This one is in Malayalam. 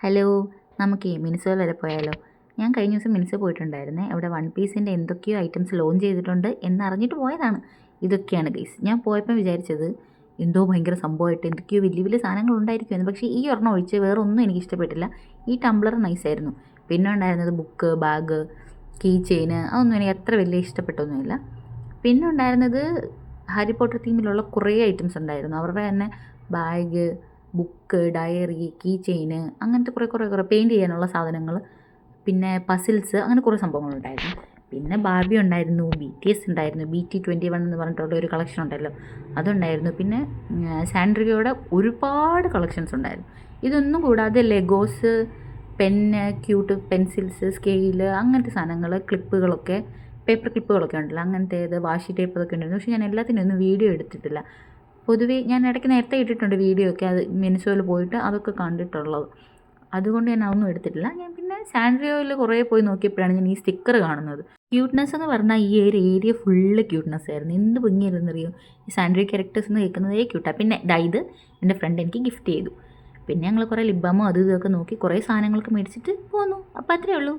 ഹലോ, നമുക്ക് മിനിസോയിൽ വരെ പോയാലോ? ഞാൻ കഴിഞ്ഞ ദിവസം മിനിസോ പോയിട്ടുണ്ടായിരുന്നേ. അവിടെ വൺ പീസിൻ്റെ എന്തൊക്കെയോ ഐറ്റംസ് ലോഞ്ച് ചെയ്തിട്ടുണ്ട് എന്നറിഞ്ഞിട്ട് പോയതാണ്. ഇതൊക്കെയാണ് ഗൈസ്. ഞാൻ പോയപ്പോൾ വിചാരിച്ചത് എന്തോ ഭയങ്കര സംഭവമായിട്ട് എന്തൊക്കെയോ വലിയ വലിയ സാധനങ്ങൾ ഉണ്ടായിരിക്കുമെന്ന്. പക്ഷേ ഈ ഒരെണ്ണം ഒഴിച്ച് വേറെ ഒന്നും എനിക്ക് ഇഷ്ടപ്പെട്ടില്ല. ഈ ടംബ്ലർ നൈസായിരുന്നു. പിന്നെ ഉണ്ടായിരുന്നത് ബുക്ക്, ബാഗ്, കീ ചെയിന്, അതൊന്നും എനിക്ക് അത്ര വലിയ ഇഷ്ടപ്പെട്ടൊന്നുമില്ല. പിന്നെ ഉണ്ടായിരുന്നത് ഹാരി പോട്ടർ തീമിലുള്ള കുറേ ഐറ്റംസ് ഉണ്ടായിരുന്നു. അവരുടെ തന്നെ ബാഗ്, ബുക്ക്, ഡയറി, കീ ചെയിന്, അങ്ങനത്തെ കുറേ പെയിൻറ്റ് ചെയ്യാനുള്ള സാധനങ്ങൾ, പിന്നെ പസിൽസ്, അങ്ങനെ കുറേ സംഭവങ്ങളുണ്ടായിരുന്നു. പിന്നെ ബാർബി ഉണ്ടായിരുന്നു, BTS ഉണ്ടായിരുന്നു, BT21 എന്ന് പറഞ്ഞിട്ടുള്ള ഒരു കളക്ഷൻ ഉണ്ടല്ലോ, അതുണ്ടായിരുന്നു. പിന്നെ സാൻഡ്രിയയുടെ ഒരുപാട് കളക്ഷൻസ് ഉണ്ടായിരുന്നു. ഇതൊന്നും കൂടാതെ Legos, pen, cute pencils, scale, അങ്ങനത്തെ സാധനങ്ങൾ, ക്ലിപ്പുകളൊക്കെ, പേപ്പർ ക്ലിപ്പുകളൊക്കെ ഉണ്ടല്ലോ, അങ്ങനത്തേത്, വാഷി ടേപ്പ് അതൊക്കെ ഉണ്ടായിരുന്നു. പക്ഷേ ഞാൻ എല്ലാത്തിനും ഒന്നും വീഡിയോ എടുത്തിട്ടില്ല. പൊതുവേ ഞാൻ ഇടയ്ക്ക് നേരത്തെ ഇട്ടിട്ടുണ്ട് വീഡിയോ ഒക്കെ, അത് മിനിസോയിൽ പോയിട്ട് അതൊക്കെ കണ്ടിട്ടുള്ളത്. അതുകൊണ്ട് ഞാൻ അതൊന്നും എടുത്തിട്ടില്ല. ഞാൻ പിന്നെ സാൻഡ്രിയോയിൽ കുറേ പോയി നോക്കിയപ്പോഴാണ് ഞാൻ ഈ സ്റ്റിക്കർ കാണുന്നത്. ക്യൂട്ട്നെസ് എന്ന് പറഞ്ഞാൽ ഈ ഒരു ഏരിയ ഫുള്ള് ക്യൂട്ട്നെസ് ആയിരുന്നു. എന്ത് ഭംഗിയായിരുന്നറിയോ ഈ സാൻഡ്രിയോ ക്യാരക്ടേഴ്സ് എന്ന് കേൾക്കുന്നതേ ക്യൂട്ടാണ്. പിന്നെ ഇത് എൻ്റെ ഫ്രണ്ട് എനിക്ക് ഗിഫ്റ്റ് ചെയ്തു. പിന്നെ ഞങ്ങൾ കുറേ ലിബാമോ അതും ഇതൊക്കെ നോക്കി കുറേ സാധനങ്ങളൊക്കെ മേടിച്ചിട്ട് പോന്നു. അപ്പോൾ അത്രയേ ഉള്ളൂ.